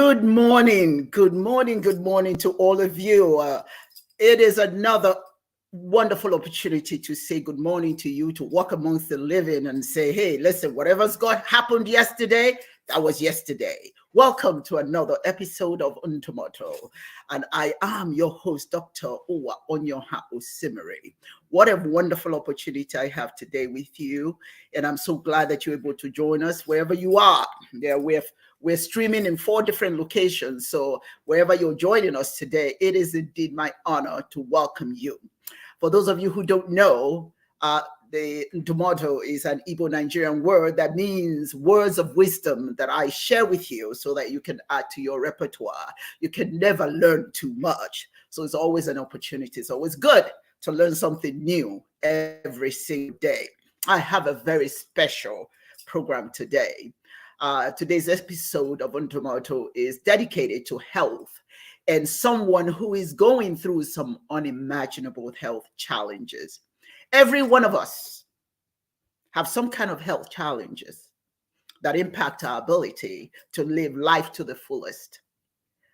Good morning, good morning, good morning to all of you. It is another wonderful opportunity to say good morning to you, to walk amongst the living and say, hey, listen, whatever's happened yesterday, that was yesterday. Welcome to another episode of Untomato. And I am your host, Dr. Uwa Onyoha Osimiri. What a wonderful opportunity I have today with you. And I'm so glad that you're able to join us wherever you are. Yeah, we're streaming in 4 different locations. So wherever you're joining us today, it is indeed my honor to welcome you. For those of you who don't know, the Ntomato is an Igbo Nigerian word that means words of wisdom that I share with you so that you can add to your repertoire. You can never learn too much. So it's always an opportunity. It's always good to learn something new every single day. I have a very special program today. Today's episode of Ntomato is dedicated to health and someone who is going through some unimaginable health challenges. Every one of us have some kind of health challenges that impact our ability to live life to the fullest.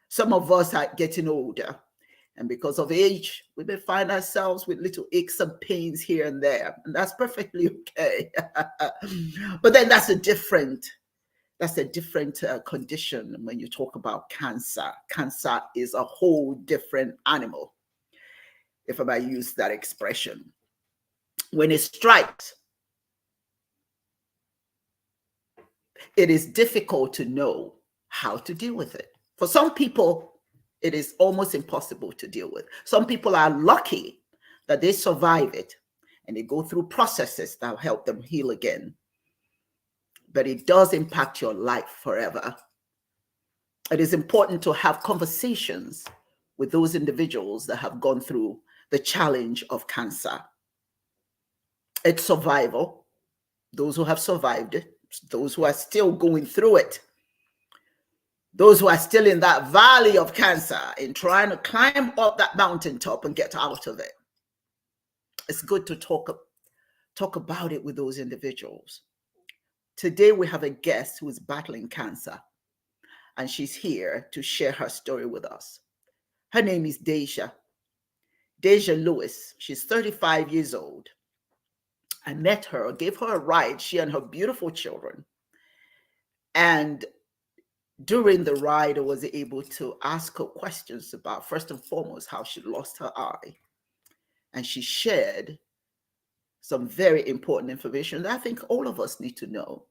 Some of us are getting older, and because of age, we may find ourselves with little aches and pains here and there, and that's perfectly okay. But then that's a different condition when you talk about cancer. Cancer is a whole different animal, if I might use that expression. When it strikes, it is difficult to know how to deal with it. For some people, it is almost impossible to deal with. Some people are lucky that they survive it and they go through processes that help them heal again. But it does impact your life forever. It is important to have conversations with those individuals that have gone through the challenge of cancer. It's survival. Those who have survived it, those who are still going through it, those who are still in that valley of cancer and trying to climb up that mountaintop and get out of it. It's good to talk about it with those individuals. Today, we have a guest who is battling cancer, and she's here to share her story with us. Her name is Daisha. Daisha Lewis. She's 35 years old. I met her, gave her a ride, she and her beautiful children. And during the ride, I was able to ask her questions about, first and foremost, how she lost her eye. And she shared some very important information that I think all of us need to know.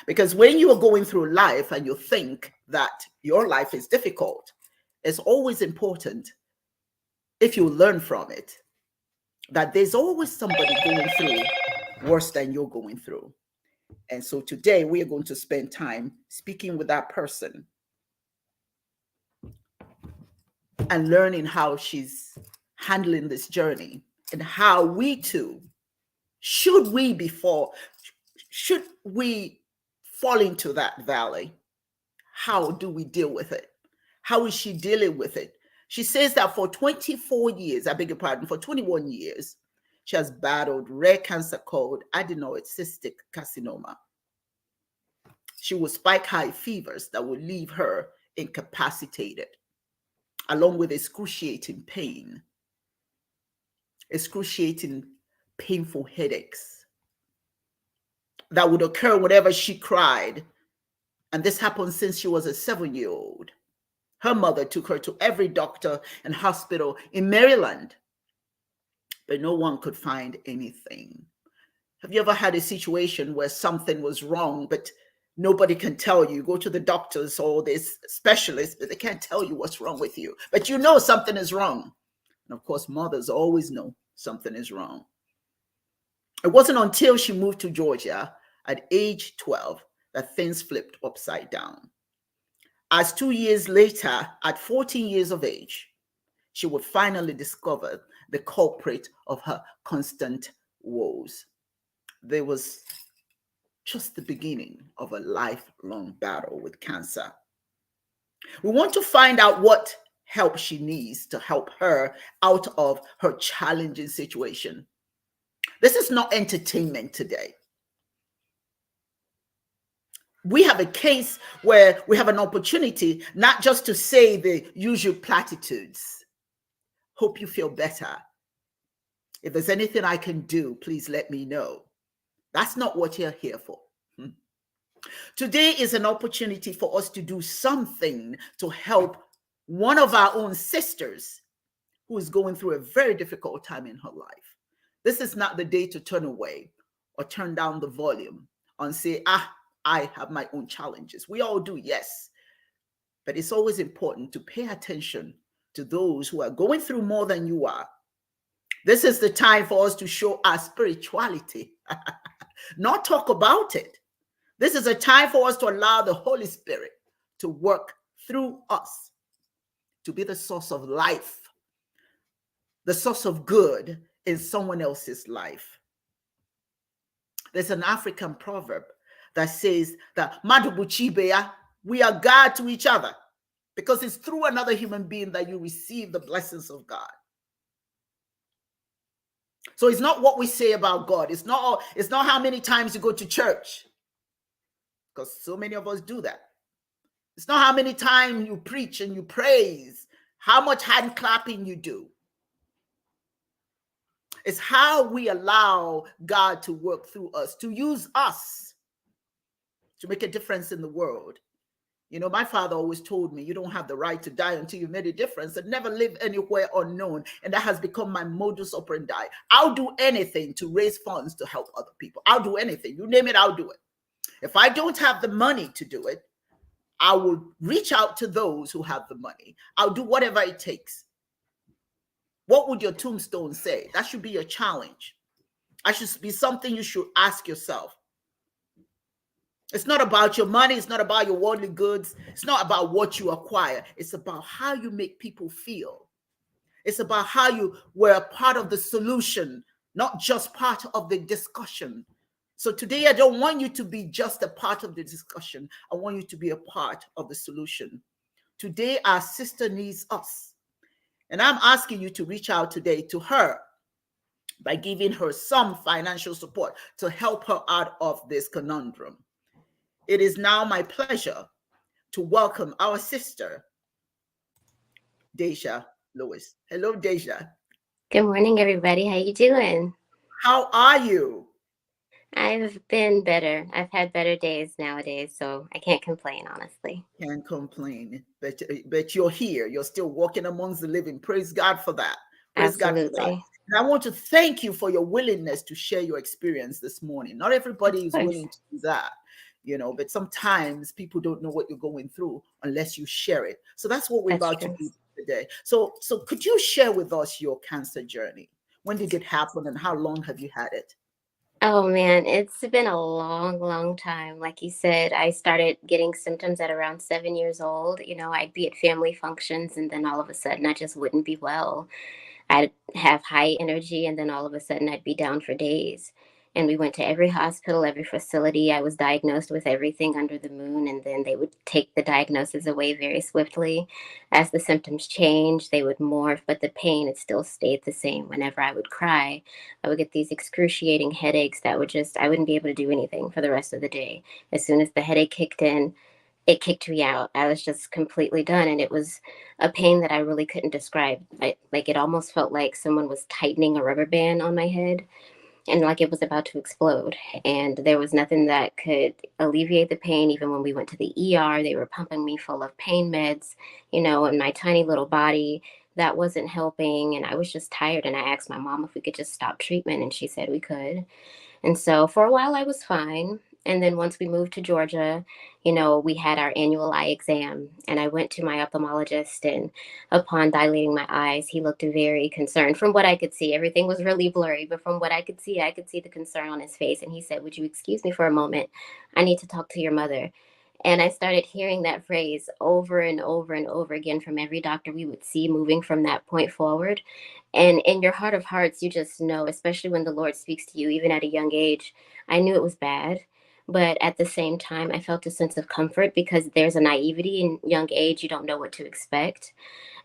Because when you are going through life and you think that your life is difficult, it's always important, if you learn from it, that there's always somebody going through worse than you're going through. And so today we are going to spend time speaking with that person and learning how she's handling this journey and how we too, should we fall into that valley, how do we deal with it? How is she dealing with it? She says that for 24 years, for 21 years, she has battled rare cancer called Adenoid Cystic Carcinoma. She will spike high fevers that will leave her incapacitated, along with excruciating pain, excruciating painful headaches that would occur whenever she cried. And this happened since she was a 7-year-old. Her mother took her to every doctor and hospital in Maryland, but no one could find anything. Have you ever had a situation where something was wrong, but nobody can tell you? You go to the doctors or this specialist, but they can't tell you what's wrong with you. But you know something is wrong. And of course, mothers always know something is wrong. It wasn't until she moved to Georgia at age 12 that things flipped upside down. As 2 years later, at 14 years of age, she would finally discover the culprit of her constant woes. There was just the beginning of a lifelong battle with cancer. We want to find out what help she needs to help her out of her challenging situation. This is not entertainment today. We have a case where we have an opportunity not just to say the usual platitudes. Hope you feel better. If there's anything I can do, please let me know. That's not what you're here for. Today is an opportunity for us to do something to help one of our own sisters who is going through a very difficult time in her life. This is not the day to turn away or turn down the volume and say, I have my own challenges. We all do, yes. But it's always important to pay attention to those who are going through more than you are. This is the time for us to show our spirituality, not talk about it. This is a time for us to allow the Holy Spirit to work through us, to be the source of life, the source of good in someone else's life. There's an African proverb that says that Madubuchibeya, we are God to each other, because it's through another human being that you receive the blessings of God. So it's not what we say about God. It's not how many times you go to church, because so many of us do that. It's not how many times you preach and you praise, how much hand clapping you do. It's how we allow God to work through us, to use us to make a difference in the world. You know, my father always told me, you don't have the right to die until you've made a difference, and never live anywhere unknown. And that has become my modus operandi. I'll do anything to raise funds to help other people. I'll do anything. You name it, I'll do it. If I don't have the money to do it, I will reach out to those who have the money. I'll do whatever it takes. What would your tombstone say? That should be your challenge. That should be something you should ask yourself. It's not about your money. It's not about your worldly goods. It's not about what you acquire. It's about how you make people feel. It's about how you were a part of the solution, not just part of the discussion. So today, I don't want you to be just a part of the discussion. I want you to be a part of the solution. Today, our sister needs us. And I'm asking you to reach out today to her by giving her some financial support to help her out of this conundrum. It is now my pleasure to welcome our sister, Daisha Lewis. Hello, Daisha. Good morning, everybody. How you doing? How are you? I've been better. I've had better days nowadays, so I can't complain, honestly. Can't complain, but you're here. You're still walking amongst the living. Praise God for that. Praise God for that. Absolutely. And I want to thank you for your willingness to share your experience this morning. Not Of everybody is course. willing to do that, you know, but sometimes people don't know what you're going through unless you share it. So that's what we're That's about to true. do today. So could you share with us your cancer journey? When did it happen and how long have you had it? Oh man, it's been a long, long time. Like you said, I started getting symptoms at around 7 years old. I'd be at family functions and then all of a sudden I just wouldn't be well. I'd have high energy and then all of a sudden I'd be down for days. And we went to every hospital, every facility. I was diagnosed with everything under the moon, and then they would take the diagnosis away very swiftly. As the symptoms changed, they would morph, but the pain, it still stayed the same. Whenever I would cry, I would get these excruciating headaches that would just, I wouldn't be able to do anything for the rest of the day. As soon as the headache kicked in, it kicked me out. I was just completely done. And it was a pain that I really couldn't describe. Like it almost felt like someone was tightening a rubber band on my head and like it was about to explode. And there was nothing that could alleviate the pain. Even when we went to the ER, they were pumping me full of pain meds, in my tiny little body. That wasn't helping. And I was just tired. And I asked my mom if we could just stop treatment. And she said we could. And so for a while, I was fine. And then once we moved to Georgia, we had our annual eye exam. And I went to my ophthalmologist. And upon dilating my eyes, he looked very concerned. From what I could see, everything was really blurry. But from what I could see the concern on his face. And he said, "Would you excuse me for a moment? I need to talk to your mother." And I started hearing that phrase over and over and over again from every doctor we would see moving from that point forward. And in your heart of hearts, you just know, especially when the Lord speaks to you, even at a young age. I knew it was bad. But at the same time, I felt a sense of comfort because there's a naivety in young age. You don't know what to expect.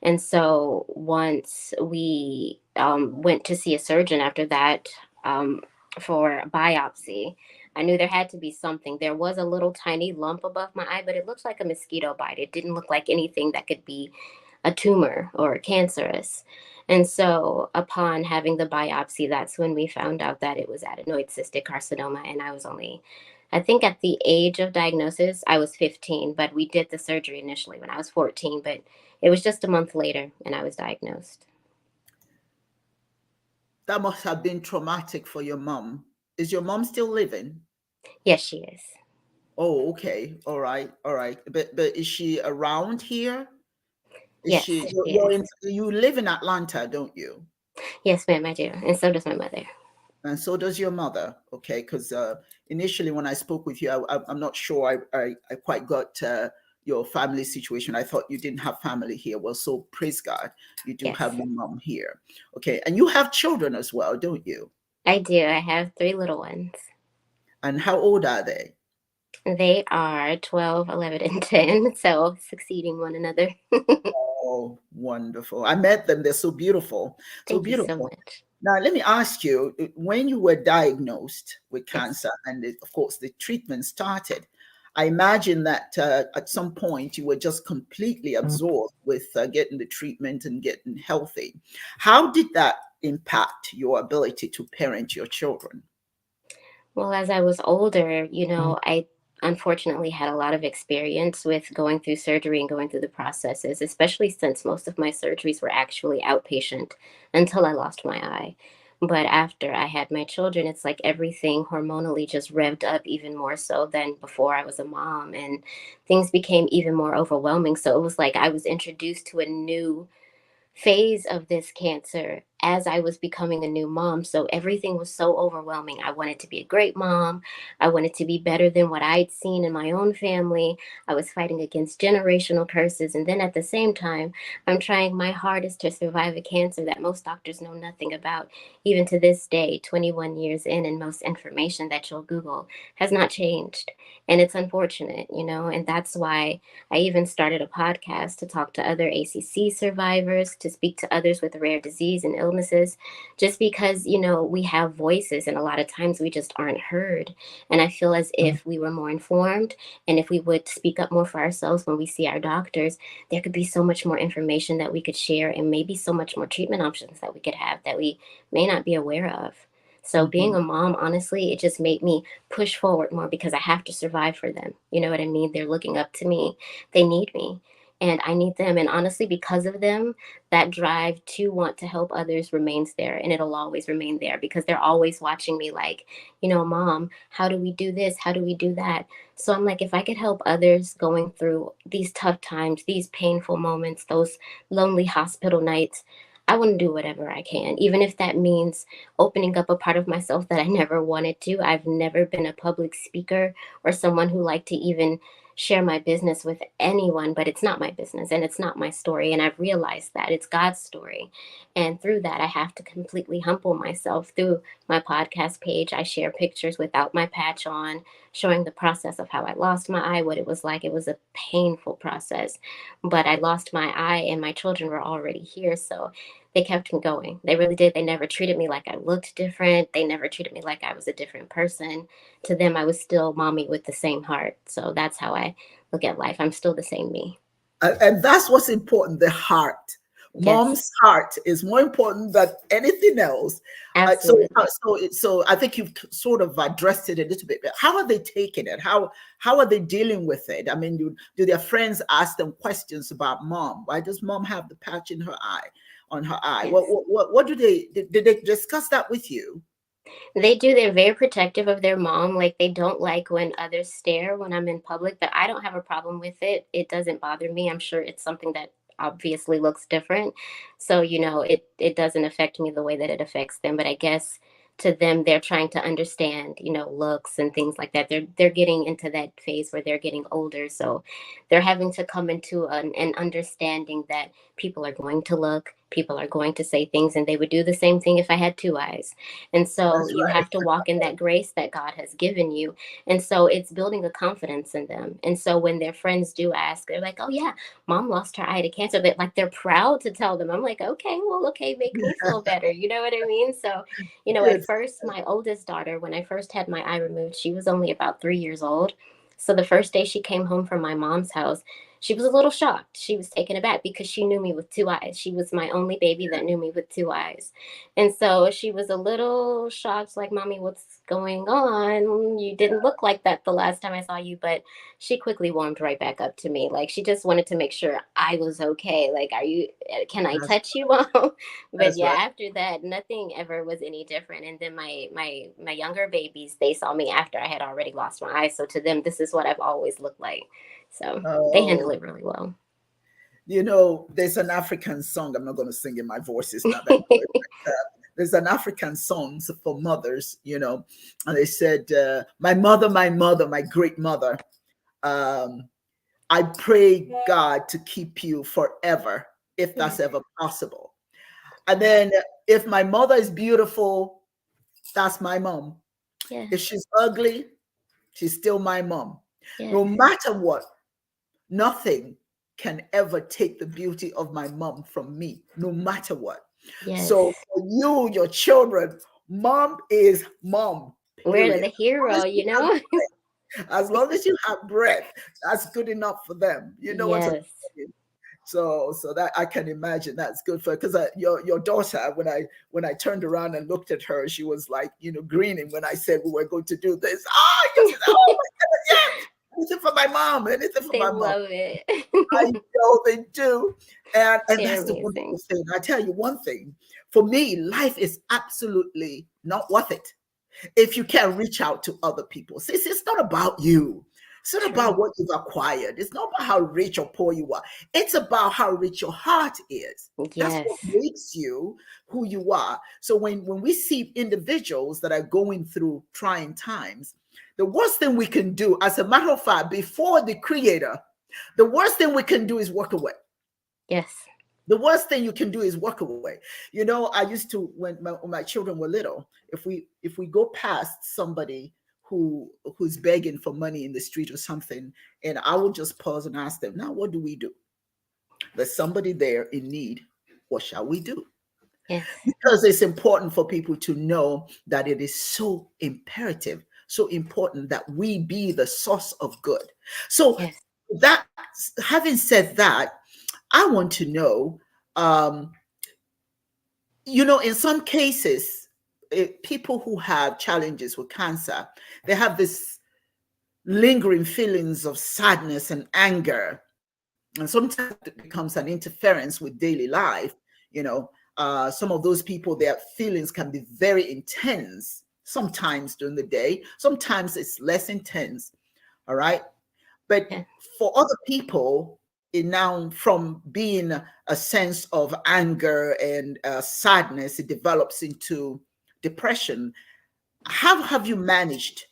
And so once we went to see a surgeon after that, for a biopsy, I knew there had to be something. There was a little tiny lump above my eye, but it looked like a mosquito bite. It didn't look like anything that could be a tumor or cancerous. And so, upon having the biopsy, that's when we found out that it was adenoid cystic carcinoma. And I was only, I think at the age of diagnosis, I was 15, but we did the surgery initially when I was 14. But it was just a month later, and I was diagnosed. That must have been traumatic for your mom. Is your mom still living? Yes, she is. Oh, okay. All right. All right. But is she around here? Is Yes, she she you're is. in, you live in Atlanta, don't you? Yes, ma'am, I do. And so does my mother. And so does your mother. Okay, because initially when I spoke with you, I'm not sure I quite got your family situation. I thought you didn't have family here. Well, so praise God, you do have Yes, your mom here. Okay, and you have children as well, don't you? I do. I have three little ones. And how old are they? They are 12, 11, and 10, so succeeding one another. Oh, wonderful. I met them. They're so beautiful. So Thank you so beautiful. much. Now, let me ask you, when you were diagnosed with Yes. cancer and of course the treatment started, I imagine that at some point you were just completely absorbed with getting the treatment and getting healthy. How did that impact your ability to parent your children? Well, as I was older, I unfortunately had a lot of experience with going through surgery and going through the processes, especially since most of my surgeries were actually outpatient until I lost my eye. But after I had my children, it's like everything hormonally just revved up even more so than before I was a mom, and things became even more overwhelming. So it was like I was introduced to a new phase of this cancer as I was becoming a new mom. So everything was so overwhelming. I wanted to be a great mom. I wanted to be better than what I'd seen in my own family. I was fighting against generational curses. And then at the same time, I'm trying my hardest to survive a cancer that most doctors know nothing about. Even to this day, 21 years in, and most information that you'll Google has not changed. And it's unfortunate, and that's why I even started a podcast to talk to other ACC survivors, to speak to others with rare disease and illnesses, just because, we have voices and a lot of times we just aren't heard. And I feel as if we were more informed and if we would speak up more for ourselves when we see our doctors, there could be so much more information that we could share and maybe so much more treatment options that we could have that we may not be aware of. So being Mhm. a mom, honestly, it just made me push forward more because I have to survive for them. You know what I mean? They're looking up to me, they need me and I need them. And honestly, because of them, that drive to want to help others remains there and it'll always remain there because they're always watching me like, mom, how do we do this? How do we do that? So I'm like, if I could help others going through these tough times, these painful moments, those lonely hospital nights, I want to do whatever I can, even if that means opening up a part of myself that I never wanted to. I've never been a public speaker or someone who liked to even share my business with anyone, but it's not my business and it's not my story. And I've realized that it's God's story. And through that, I have to completely humble myself. Through my podcast page, I share pictures without my patch on, showing the process of how I lost my eye, what it was like. It was a painful process, but I lost my eye and my children were already here. So they kept me going. They really did. They never treated me like I looked different. They never treated me like I was a different person. To them, I was still mommy with the same heart. So that's how I look at life. I'm still the same me. And that's what's important, the heart. Yes, Mom's heart is more important than anything else. absolutely. So I think you've sort of addressed it a little bit. But how are they taking it? How are they dealing with it? I mean, do their friends ask them questions about mom? Why does mom have the patch in her eye, on her eye? Yes. What do they did they discuss that with you? They do. They're very protective of their mom. Like they don't like when others stare when I'm in public, but I don't have a problem with it. It doesn't bother me. I'm sure it's something that obviously looks different. So, it doesn't affect me the way that it affects them. But I guess to them they're trying to understand, looks and things like that. They're getting into that phase where they're getting older. So they're having to come into an understanding that people are going to look, people are going to say things, and they would do the same thing if I had two eyes. And so That's you right. have to walk in that grace that God has given you. And so it's building a confidence in them. And so when their friends do ask, they're like, oh yeah, mom lost her eye to cancer. But like they're proud to tell them. I'm like, okay, well, okay, make me feel better. You know what I mean? So, Good. at first, my oldest daughter, when I first had my eye removed, she was only about 3 years old. So the first day she came home from my mom's house, she was a little shocked. She was taken aback because she knew me with two eyes. She was my only baby that knew me with two eyes. And so she was a little shocked, like, Mommy, what's going on? You didn't look like that the last time I saw you. But she quickly warmed right back up to me. Like, she just wanted to make sure I was okay. Like, can I That's touch you, Mom? But that's yeah, right. after that, nothing ever was any different. And then my younger babies, they saw me after I had already lost my eyes. So to them, this is what I've always looked like. So they handle Oh, it really well. there's an African song. I'm not going to sing in my voice. It's not that good. There's an African song for mothers, and they said, my mother, my great mother, um, I pray God to keep you forever, if Yeah, that's ever possible. And then if my mother is beautiful, that's my mom. If yes, she's ugly, she's still my mom. yes, No matter what, nothing can ever take the beauty of my mom from me, no matter what. yes. So for you, your children, mom is mom, We're period. the hero, As long as you have breath, that's good enough for them. You know what I'm Yes. saying? So that I can imagine that's good for, because your daughter, when I turned around and looked at her, she was like, grinning when I said we were going to do this. She said, oh my God, yes, anything for my mom, anything for They my mom. love it. I know they do. And They're that's the wonderful amazing. thing. I tell you one thing, for me, life is absolutely not worth it if you can reach out to other people. See, it's not about you. It's not about True. what you've acquired. It's not about how rich or poor you are. It's about how rich your heart is. That's what Yes. makes you who you are. So when we see individuals that are going through trying times, the worst thing we can do, as a matter of fact, before the creator, the worst thing we can do is walk away. Yes. The worst thing you can do is walk away. I used to, when my children were little, if we go past somebody who's begging for money in the street or something, and I will just pause and ask them, now what do we do? There's somebody there in need. What shall we do? Yes. Because it's important for people to know that it is so imperative, so important that we be the source of good. So Yes. that having said that, I want to know, um, in some cases, people who have challenges with cancer, they have this lingering feelings of sadness and anger. And sometimes it becomes an interference with daily life. Some of those people, their feelings can be very intense sometimes during the day. Sometimes it's less intense. All right. But Yeah. for other people, it now from being a sense of anger and sadness, it develops into depression. How have you managed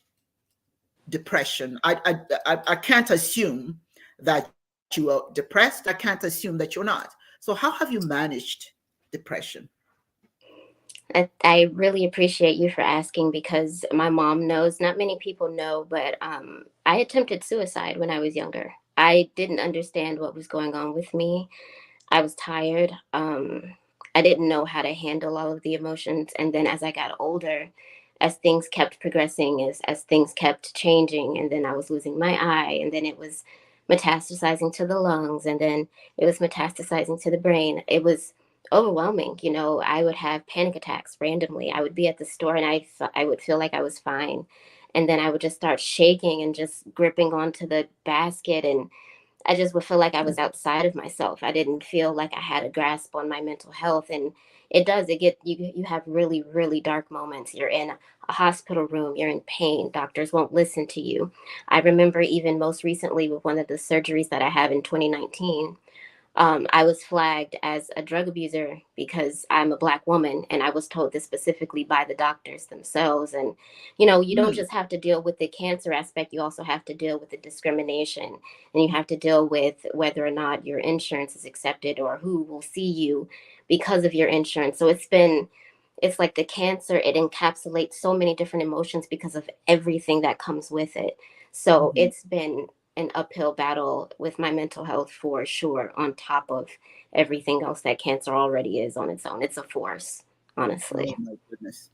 depression? I can't assume that you are depressed. I can't assume that you're not. So how have you managed depression? I really appreciate you for asking because my mom knows, not many people know, but I attempted suicide when I was younger. I didn't understand what was going on with me. I was tired. I didn't know how to handle all of the emotions. And then as I got older, as things kept progressing, as things kept changing, and then I was losing my eye, and then it was metastasizing to the lungs, and then it was metastasizing to the brain. It was overwhelming. I would have panic attacks randomly. I would be at the store and I would feel like I was fine. And then I would just start shaking and just gripping onto the basket, and I just would feel like I was outside of myself. I didn't feel like I had a grasp on my mental health. And you have really, really dark moments. You're in a hospital room, you're in pain, doctors won't listen to you. I remember even most recently with one of the surgeries that I had in 2019, I was flagged as a drug abuser because I'm a Black woman, and I was told this specifically by the doctors themselves. And, you don't Mm, just have to deal with the cancer aspect, you also have to deal with the discrimination, and you have to deal with whether or not your insurance is accepted or who will see you because of your insurance. So it's like the cancer, it encapsulates so many different emotions because of everything that comes with it. So mhm. it's been an uphill battle with my mental health for sure, on top of everything else that cancer already is on its own. It's a force, Oh honestly. my goodness.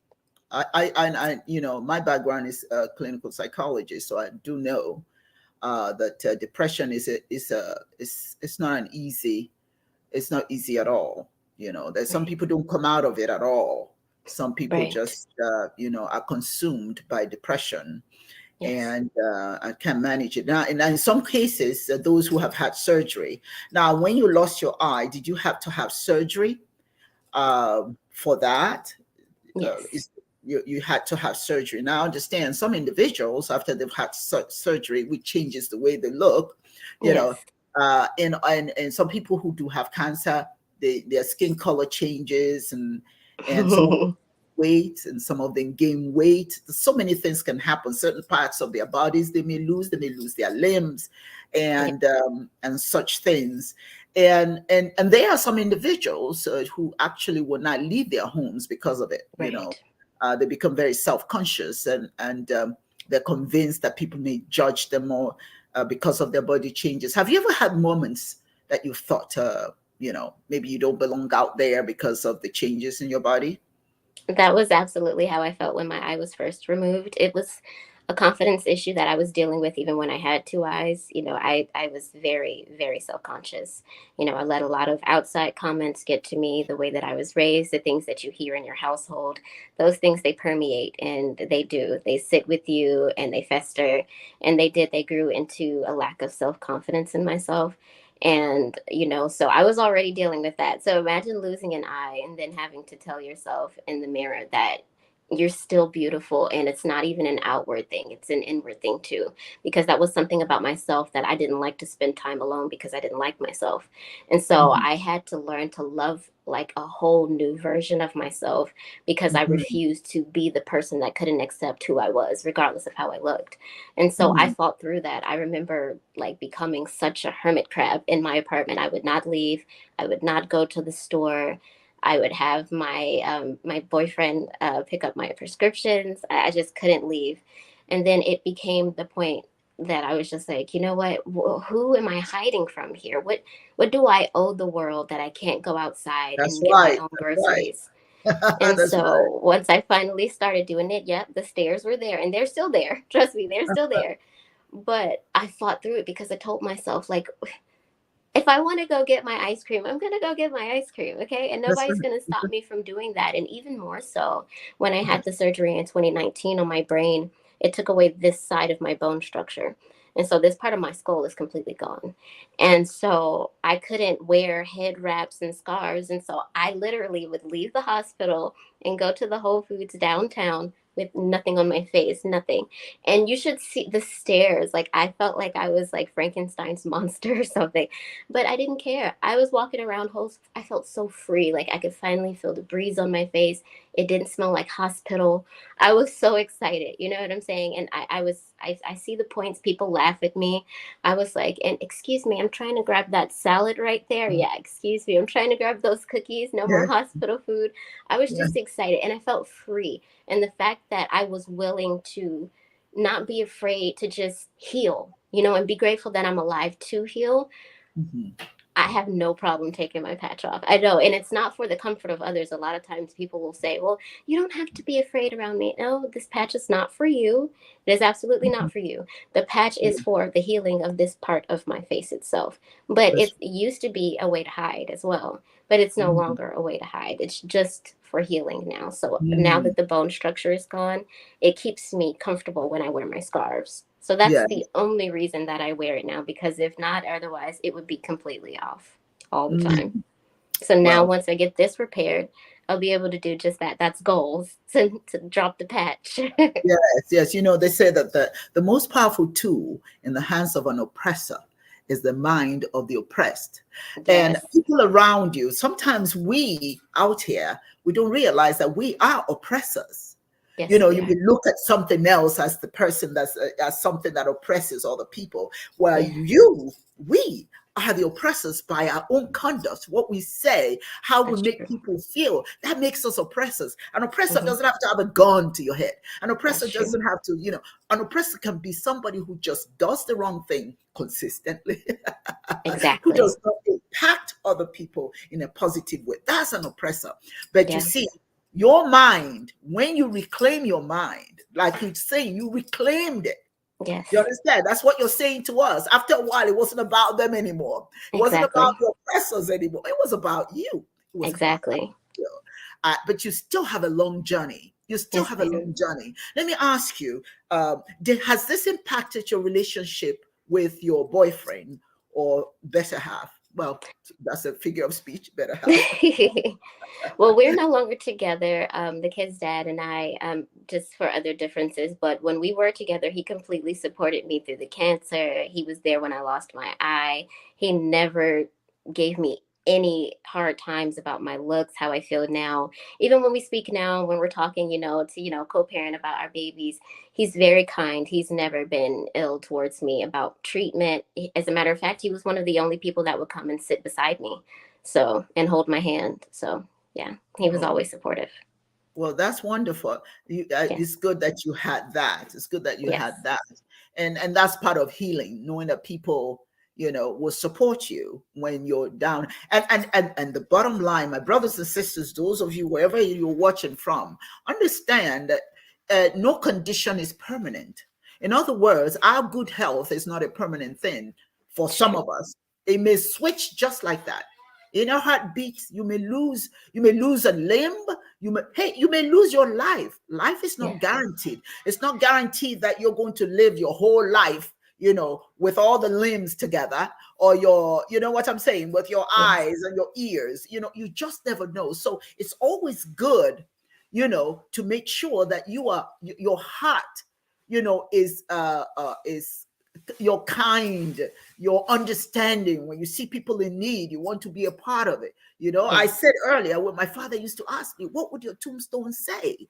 My background is clinical psychologist, so I do know that depression it's not an easy, it's not easy at all. That some Right. people don't come out of it at all. Some people Right. just are consumed by depression, Yes. and can manage it now. And in some cases, those who have had surgery. Now, when you lost your eye, did you have to have surgery for that? Yes. You had to have surgery. Now, I understand some individuals after they've had surgery, which changes the way they look, you know, Yes. and some people who do have cancer, their skin color changes, and some of them weight, and some of them gain weight. So many things can happen. Certain parts of their bodies they may lose their limbs, Yeah. and such things. And there are some individuals who actually will not leave their homes because of it. Right. They become very self-conscious, and they're convinced that people may judge them more because of their body changes. Have you ever had moments that you thought, maybe you don't belong out there because of the changes in your body? That was absolutely how I felt when my eye was first removed. It was a confidence issue that I was dealing with even when I had two eyes. I was very, very self conscious. I let a lot of outside comments get to me, the way that I was raised, the things that you hear in your household. Those things, they permeate, and they do. They sit with you and they fester. And they grew into a lack of self confidence in myself. And, so I was already dealing with that. So imagine losing an eye and then having to tell yourself in the mirror that you're still beautiful, and it's not even an outward thing, it's an inward thing too. Because that was something about myself that I didn't like to spend time alone because I didn't like myself. And so Mhm, I had to learn to love like a whole new version of myself, because I mhm, refused to be the person that couldn't accept who I was, regardless of how I looked. And so I mhm, fought through that. I remember like becoming such a hermit crab in my apartment. I would not leave. I would not go to the store. I would have my boyfriend pick up my prescriptions. I just couldn't leave. And then it became the point that I was just like, you know what? Who am I hiding from here? What do I owe the world that I can't go outside that's and get my right. own That's right. groceries? And That's right. so once I finally started doing it, yep, the stairs were there, and they're still there. Trust me, they're still there. But I fought through it because I told myself, like, if I want to go get my ice cream, I'm going to go get my ice cream. Okay. And That's nobody's right. going to stop me from doing that. And even more so, when I had Yes. the surgery in 2019 on my brain, it took away this side of my bone structure. And so this part of my skull is completely gone. And so I couldn't wear head wraps and scarves. And so I literally would leave the hospital and go to the Whole Foods downtown with nothing on my face, nothing. And you should see the stairs. Like I felt like I was like Frankenstein's monster or something, but I didn't care. I was walking around I felt so free. Like I could finally feel the breeze on my face. It didn't smell like hospital. I was so excited. You know what I'm saying? And I see the points. People laugh at me. I was like, and excuse me, I'm trying to grab that salad right there. Yeah, excuse me, I'm trying to grab those cookies. No more Yes. hospital food. I was Yes. just excited, and I felt free. And the fact that I was willing to not be afraid to just heal, and be grateful that I'm alive to heal. Mhm. I have no problem taking my patch off. I know. And it's not for the comfort of others. A lot of times people will say, well, you don't have to be afraid around me. No, this patch is not for you. It is absolutely Mhm. not for you. The patch Yeah. is for the healing of this part of my face itself. But That's it used to be a way to hide as well. But it's no mhm. longer a way to hide. It's just for healing now. So now Mm. that the bone structure is gone, it keeps me comfortable when I wear my scarves. So that's Yeah. the only reason that I wear it now, because if not, otherwise it would be completely off all the time. Mm. So now Well, once I get this repaired, I'll be able to do just that. That's goals to drop the patch. yes, yes. They say that the most powerful tool in the hands of an oppressor is the mind of the oppressed. And Yes. people around you, sometimes we out here, we don't realize that we are oppressors. Yes, we You are. may look at something else as the person that's as something that oppresses other people, while Yeah, we are the oppressors by our own conduct, what we say, how we that's make true. people feel. That makes us oppressors. An oppressor Hmm. doesn't have to have a gun to your head. An That's oppressor true. doesn't have to, an oppressor can be somebody who just does the wrong thing consistently, who Exactly. does not impact other people in a positive way. That's an oppressor. But you Yeah. see, your mind, when you reclaim your mind, like you're saying, you reclaimed it. You Yes. understand? That's what you're saying to us. After a while, it wasn't about them anymore. It wasn't about Exactly. the oppressors anymore. It was about you. It was about Exactly. you. But you still have a long journey. You still Yes, have a ma'am. long journey. Let me ask you, has this impacted your relationship with your boyfriend or better half? Well, that's a figure of speech, better half. Well, we're no longer together, the kid's dad and I, just for other differences. But when we were together, he completely supported me through the cancer. He was there when I lost my eye. He never gave me any hard times about my looks, how I feel now. Even when we speak now, when we're talking, to, co-parent about our babies, he's very kind. He's never been ill towards me about treatment. As a matter of fact, he was one of the only people that would come and sit beside me. So, and hold my hand. So, yeah, he was Oh, always supportive. well, that's wonderful. Yeah. It's good that you had that. It's good that you Yes. had that, and that's part of healing, knowing that people, will support you when you're down. And the bottom line, my brothers and sisters, those of you wherever you're watching from, understand that no condition is permanent. In other words, our good health is not a permanent thing. For It's some true. of us, it may switch just like that. In a heartbeat, you may lose a limb. You may lose your life. Life is not Yes. guaranteed. It's not guaranteed that you're going to live your whole life, with all the limbs together, or what I'm saying, with your Yes. eyes and your ears. You just never know. So it's always good, to make sure that your heart, is your kind, your understanding. When you see people in need, you want to be a part of it. I Yes. said earlier, when my father used to ask me, what would your tombstone say?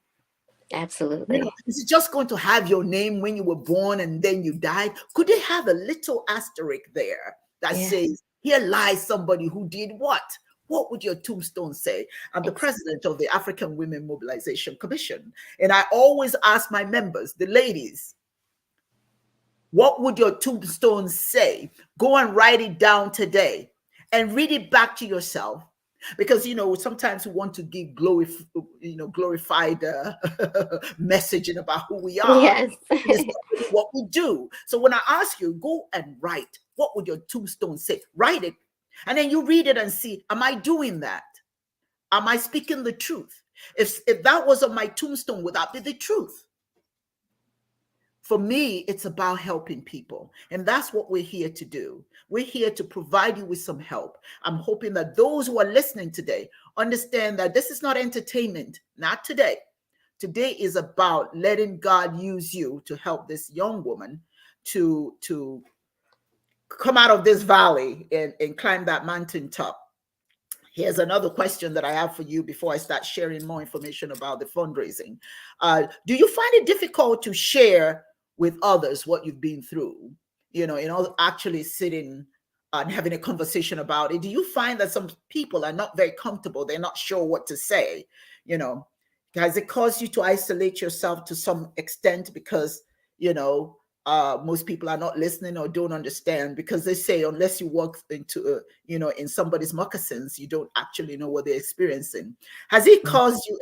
Absolutely. Is it just going to have your name when you were born and then you died? Could they have a little asterisk there that Yeah. says, here lies somebody who did what? What would your tombstone say? I'm the Ex- president of the African Women Mobilization Commission. And I always ask my members, the ladies, what would your tombstone say? Go and write it down today and read it back to yourself. Because sometimes we want to give glorified messaging about who we are. yes. It is not really what we do. So when I ask you, go and write. What would your tombstone say? Write it, and then you read it and see: am I doing that? Am I speaking the truth? If that was on my tombstone, would that be the truth? For me, it's about helping people. And that's what we're here to do. We're here to provide you with some help. I'm hoping that those who are listening today understand that this is not entertainment, not today. Today is about letting God use you to help this young woman to come out of this valley and climb that mountaintop. Here's another question that I have for you before I start sharing more information about the fundraising. Do you find it difficult to share with others what you've been through? Actually sitting and having a conversation about it. Do you find that some people are not very comfortable? They're not sure what to say. You know, has it caused you to isolate yourself to some extent because most people are not listening or don't understand, because they say unless you walk into in somebody's moccasins, you don't actually know what they're experiencing. Has it caused you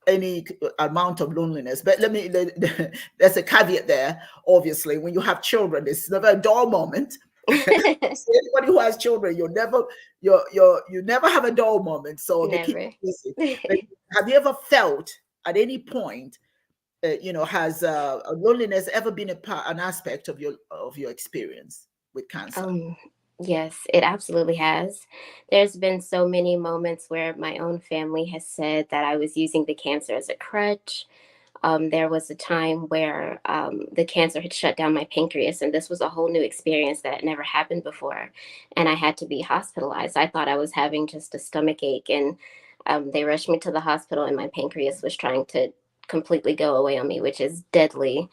any amount of loneliness? But there's a caveat there. Obviously, when you have children, it's never a dull moment. Anybody who has children, you never have a dull moment, so they keep Never. you busy. But have you ever felt at any point, has loneliness ever been an aspect of your experience with cancer? um, yes, it absolutely has. There's been so many moments where my own family has said that I was using the cancer as a crutch. there was a time where the cancer had shut down my pancreas, and this was a whole new experience that had never happened before. And I had to be hospitalized. I thought I was having just a stomach ache, and they rushed me to the hospital, and my pancreas was trying to completely go away on me, which is deadly.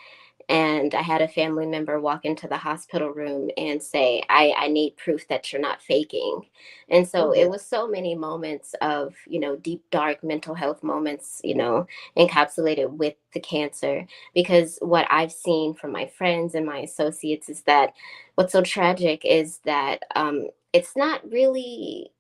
And I had a family member walk into the hospital room and say, I need proof that you're not faking. And Oh so it dear. was so many moments of, deep, dark mental health moments, encapsulated with the cancer. Because what I've seen from my friends and my associates is that what's so tragic is that it's not really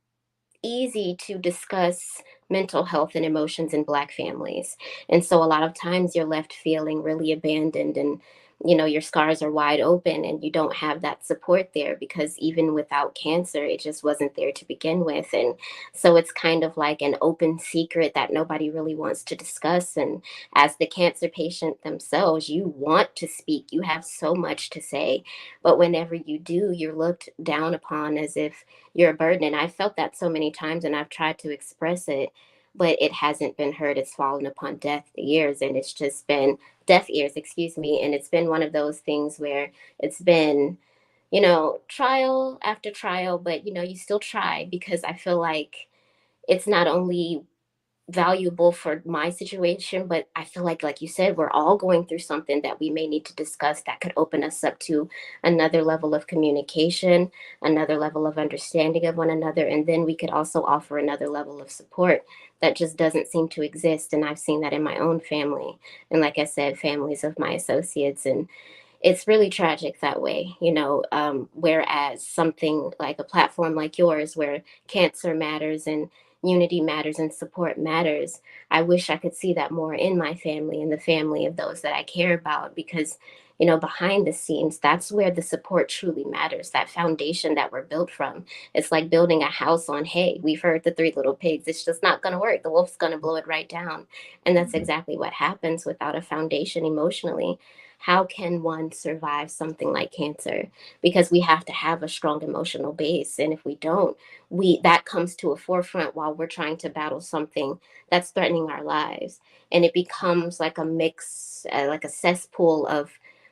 easy to discuss mental health and emotions in Black families. And so a lot of times you're left feeling really abandoned, and your scars are wide open and you don't have that support there, because even without cancer it just wasn't there to begin with. And so it's kind of like an open secret that nobody really wants to discuss. And as the cancer patient themselves, you want to speak, you have so much to say, but whenever you do, you're looked down upon as if you're a burden. And I felt that so many times, and I've tried to express it, but it hasn't been heard. It's fallen upon deaf ears, and it's just been deaf ears, excuse me. And it's been one of those things where it's been, trial after trial, but you still try, because I feel like it's not only valuable for my situation, but I feel like you said, we're all going through something that we may need to discuss that could open us up to another level of communication, another level of understanding of one another, and then we could also offer another level of support that just doesn't seem to exist. And I've seen that in my own family, and like I said, families of my associates. And it's really tragic that way, whereas something like a platform like yours, where cancer matters and unity matters and support matters, I wish I could see that more in my family and the family of those that I care about. Because behind the scenes, that's where the support truly matters, that foundation that we're built from. It's like building a house on hay. We've heard the three little pigs. It's just not going to work. The wolf's going to blow it right down. And that's exactly what happens without a foundation emotionally. How can one survive something like cancer? Because we have to have a strong emotional base, and if we don't, we that comes to a forefront while we're trying to battle something that's threatening our lives. And it becomes like a mix, like a cesspool of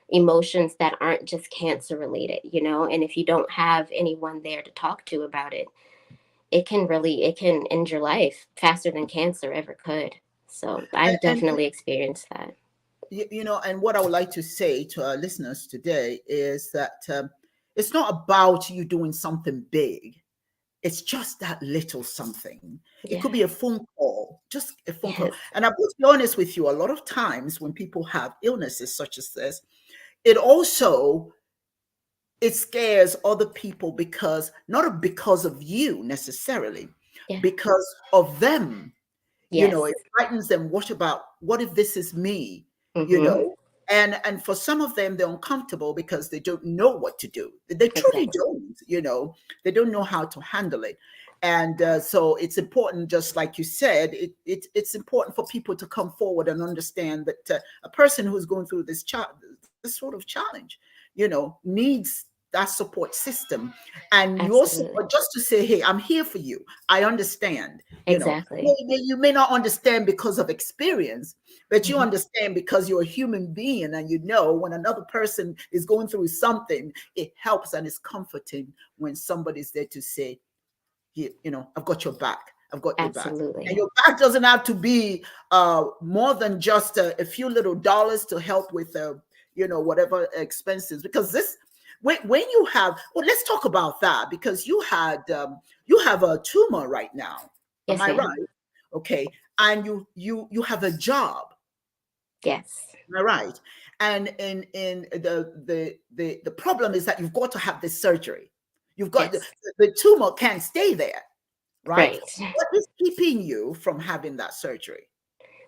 emotions that aren't just cancer related. And if you don't have anyone there to talk to about it, it can end your life faster than cancer ever could. So I've And definitely experienced that. and what I would like to say to our listeners today is that it's not about you doing something big. It's just that little something. It Yeah. could be a phone call, just a phone call. Yes. And I will be honest with you, a lot of times when people have illnesses such as this, it also it scares other people, because not because of you necessarily, Yeah. because of them. Yes. It frightens them. What if this is me? you Mm-hmm. know and for some of them, they're uncomfortable because they don't know what to do. They truly Exactly. don't. They don't know how to handle it. And so it's important, just like you said, it's important for people to come forward and understand that a person who's going through this sort of challenge needs that support system. And you also, Absolutely. just to say, hey, I'm here for you, I understand. Exactly. You may not understand because of experience, but you Hmm. understand because you're a human being, and when another person is going through something, it helps and it's comforting when somebody's there to say, here, I've got your back. I've got your back. And Absolutely. your back doesn't have to be more than just a few little dollars to help with, whatever expenses. Because when you have, well, let's talk about that, because you have a tumor right now. Am Yes, I ma'am. right? Okay. And you have a job. Yes. Am I right? And in the problem is that you've got to have this surgery. You've got Yes. the tumor can't stay there, right? Right. What is keeping you from having that surgery?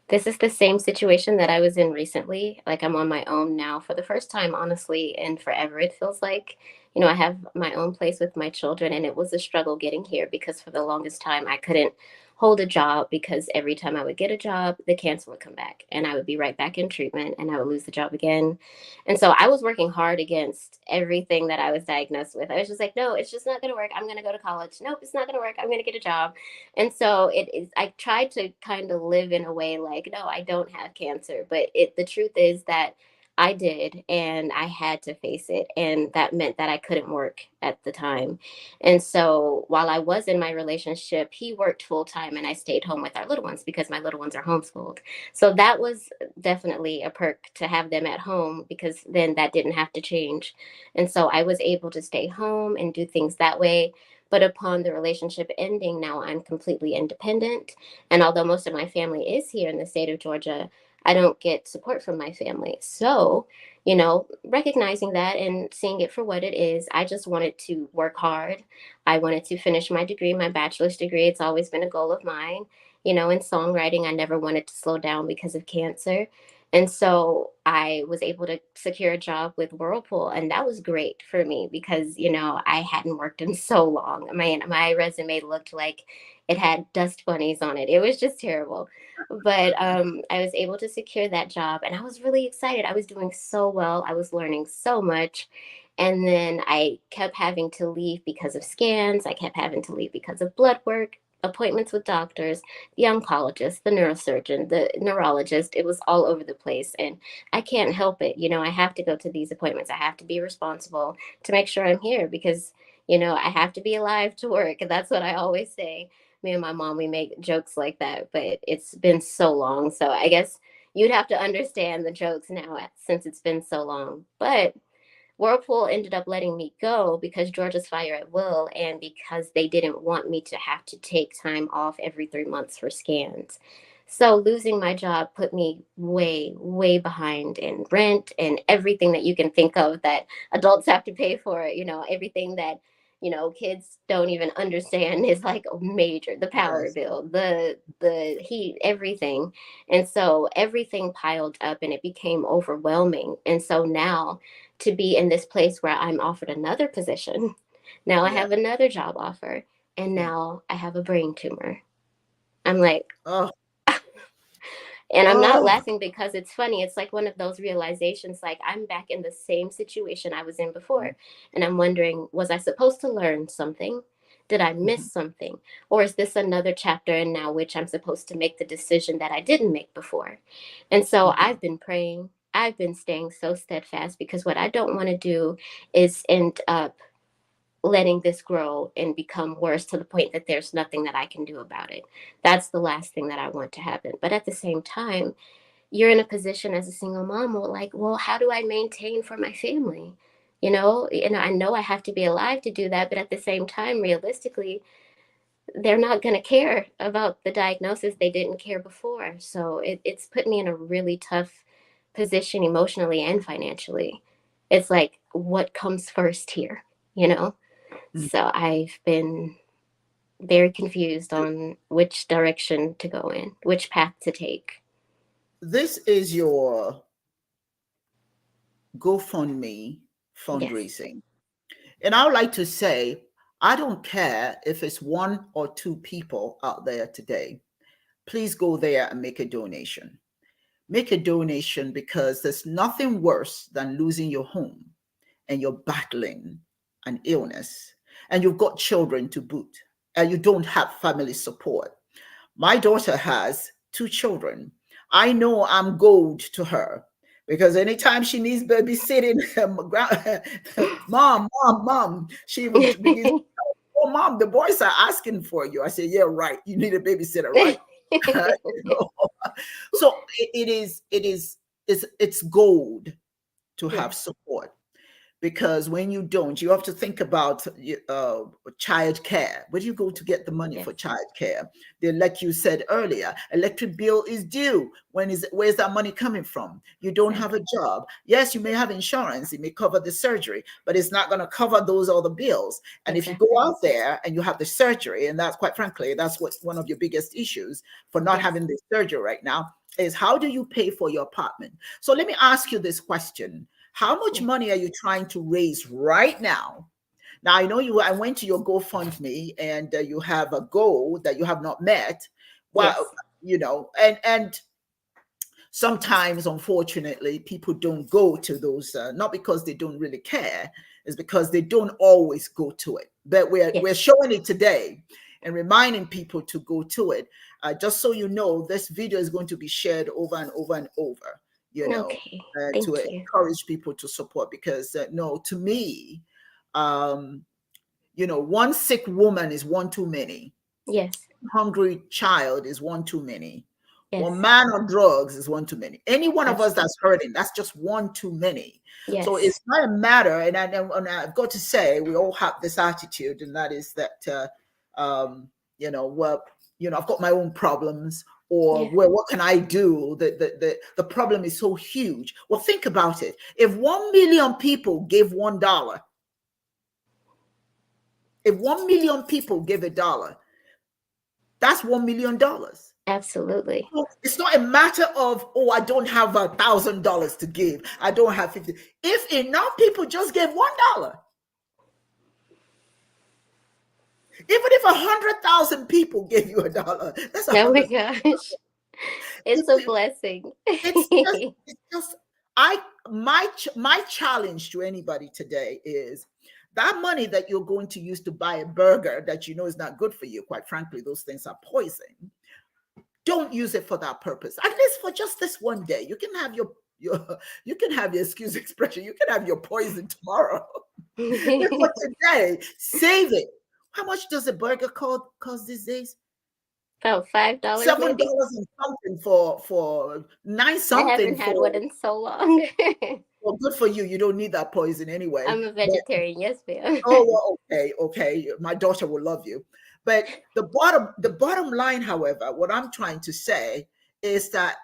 This is the same situation that I was in recently. Like, I'm on my own now for the first time, honestly, and forever, it feels like. I have my own place with my children, and it was a struggle getting here because for the longest time I couldn't hold a job because every time I would get a job, the cancer would come back and I would be right back in treatment and I would lose the job again. And so I was working hard against everything that I was diagnosed with. I was just like, no, it's just not going to work. I'm going to go to college. Nope, it's not going to work. I'm going to get a job. And so it is, I tried to kind of live in a way like, no, I don't have cancer. But the truth is that I did, and I had to face it. And that meant that I couldn't work at the time. And so while I was in my relationship, he worked full time and I stayed home with our little ones because my little ones are homeschooled. So that was definitely a perk to have them at home because then that didn't have to change. And so I was able to stay home and do things that way. But upon the relationship ending, now I'm completely independent. And although most of my family is here in the state of Georgia, I don't get support from my family. So, recognizing that and seeing it for what it is, I just wanted to work hard. I wanted to finish my degree, my bachelor's degree. It's always been a goal of mine. In songwriting, I never wanted to slow down because of cancer. And so I was able to secure a job with Whirlpool, and that was great for me because, I hadn't worked in so long. My resume looked like it had dust bunnies on it. It was just terrible. But I was able to secure that job, and I was really excited. I was doing so well. I was learning so much. And then I kept having to leave because of scans. I kept having to leave because of blood work, appointments with doctors, the oncologist, the neurosurgeon, the neurologist. It was all over the place. And I can't help it. I have to go to these appointments. I have to be responsible to make sure I'm here because, I have to be alive to work. And that's what I always say. Me and my mom, we make jokes like that, but it's been so long. So I guess you'd have to understand the jokes now since it's been so long. But Whirlpool ended up letting me go because Georgia's fire at will and because they didn't want me to have to take time off every 3 months for scans. So losing my job put me way, way behind in rent and everything that you can think of that adults have to pay for, everything that, kids don't even understand is like major, the power Yes. bill, the heat, everything. And so everything piled up and it became overwhelming. And so now to be in this place where I'm offered another position. Now I Yeah. have another job offer, and Mm. now I have a brain tumor. I'm like, Oh, and I'm not oh. laughing because it's funny. It's like one of those realizations like I'm back in the same situation I was in before. And I'm wondering, was I supposed to learn something? Did I Mhm. miss something? Or is this another chapter and now which I'm supposed to make the decision that I didn't make before? And so Mhm. I've been praying. I've been staying so steadfast because what I don't want to do is end up letting this grow and become worse to the point that there's nothing that I can do about it. That's the last thing that I want to happen. But at the same time, you're in a position as a single mom, well, like, well, how do I maintain for my family? And I know I have to be alive to do that, but at the same time, realistically, they're not going to care about the diagnosis. They didn't care before. So it's put me in a really tough position emotionally and financially. It's like, what comes first here? You know? Mm. So I've been very confused on which direction to go in, which path to take. This is your GoFundMe Yes. fundraising. And I would like to say, I don't care if it's one or two people out there today. Please go there and make a donation. Make a donation because there's nothing worse than losing your home and you're battling an illness and you've got children to boot and you don't have family support. My daughter has two children. I know I'm gold to her because anytime she needs babysitting, mom, she would begin, oh, mom, the boys are asking for you. I said, yeah, right. You need a babysitter, right? You know? So it's gold to have Yes. support because when you don't, you have to think about child care. Where do you go to get the money for Yes. child care? Then, like you said earlier, electric bill is due. Where's that money coming from? You don't have a Exactly. job. Yes, you may have insurance. It may cover the surgery, but it's not going to cover those other bills. And if you go Exactly. out there and you have the surgery, and that's quite frankly, that's what one of your biggest issues for not Yes. having the surgery right now is how do you pay for your apartment? So let me ask you this question. How much Yes. money are you trying to raise right now Now I know I went to your GoFundMe, and you have a goal that you have not met. Well, Yes. and sometimes, unfortunately, people don't go to those, not because they don't really care, it's because they don't always go to it. But we're Yes. showing it today and reminding people to go to it. Just so you know, this video is going to be shared over and over and over, Okay. to Thank you. encourage people to support, because no, to me, um, one sick woman is one too many. Yes. Hungry child is one too many. One Yes. man on drugs is one too many. Any one of us that's Absolutely. hurting, that's just one too many. So Yes. it's not a matter, and I've got to say, we all have this attitude, and that is that, well, I've got my own problems, or Yeah. well, what can I do? The problem is so huge. Well, think about it. If 1 million people gave $1, if 1 million people give $1, that's $1 million. Absolutely. It's not a matter of, oh, I don't have $1,000 to give. I don't have 50. If enough people just gave $1, even if 100,000 people gave you $1, that's a Oh my hundred. gosh. It's It's a blessing. it's just my challenge to anybody today is that money that you're going to use to buy a burger that you know is not good for you. Quite frankly, those things are poison. Don't use it for that purpose. At least for just this one day. You can have your you can have your excuse expression. You can have your poison tomorrow. But for today, save it. How much does a burger cost these days? About $5 Seven maybe. dollars and something for nine I something haven't had one for in so long. well, good for you. You don't need that poison anyway. I'm a But vegetarian, yes, ma'am. oh well, okay. My daughter will love you. But the bottom line, however, what I'm trying to say is that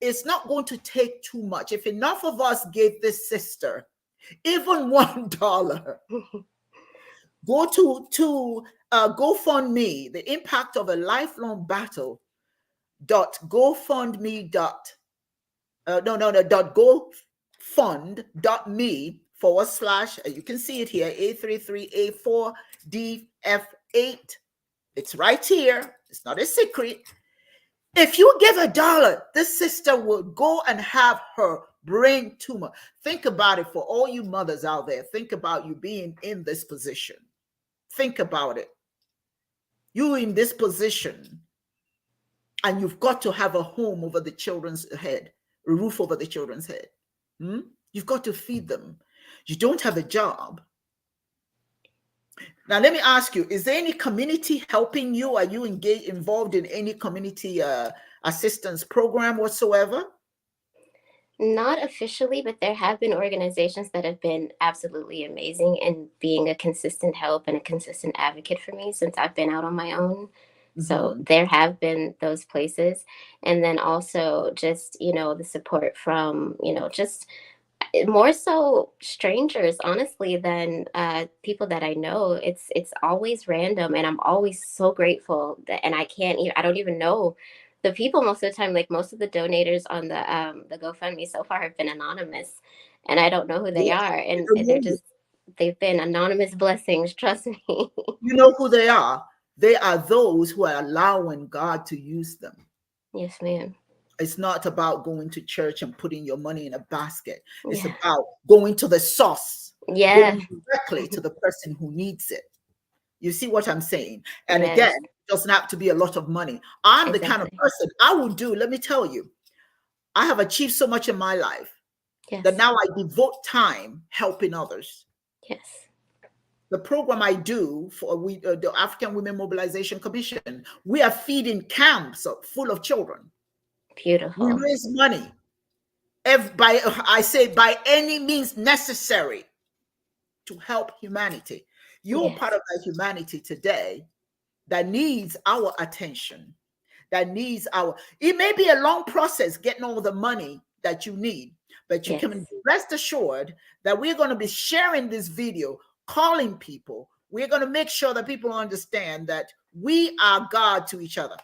it's not going to take too much. If enough of us gave this sister even $1, go to GoFundMe, the impact of a lifelong battle. GoFundMe dot GoFund.me/, you can see it here, A33A4DF8. It's right here. It's not a secret. If you give $1, this sister will go and have her brain tumor. Think about it, for all you mothers out there. Think about you being in this position. Think about it. You in this position, and you've got to have a home over the children's head, a roof over the children's head. You've got to feed them. You don't have a job. Now, let me ask you, is there any community helping you? Are you involved in any community assistance program whatsoever? Not officially, but there have been organizations that have been absolutely amazing in being a consistent help and a consistent advocate for me since I've been out on my own. So Mhm. there have been those places. And then also just, the support from, just more so strangers, honestly, than people that I know. It's always random, and I'm always so grateful that, and I don't even know the people most of the time. Like most of the donators on the GoFundMe so far have been anonymous, and I don't know who they Yes, are, they and don't they're know you. just they've been anonymous blessings. Trust me. You know who they are. They are those who are allowing God to use them. Yes, ma'am. It's not about going to church and putting your money in a basket. It's Yeah. about going to the source, Yeah. going directly to the person who needs it. You see what I'm saying? And again, Yes. it doesn't have to be a lot of money. I'm the kind of Exactly. person I will do, let me tell you, I have achieved so much in my life that Yes. now I devote time helping others. Yes. The program I do for the African Women Mobilization Commission, we are feeding camps full of children. We Beautiful. raise money. I say by any means necessary to help humanity. You're part Yes. of that humanity today that needs our attention, it may be a long process getting all the money that you need, but you can Yes. rest assured that we're going to be sharing this video, calling people. We're going to make sure that people understand that we are God to each other.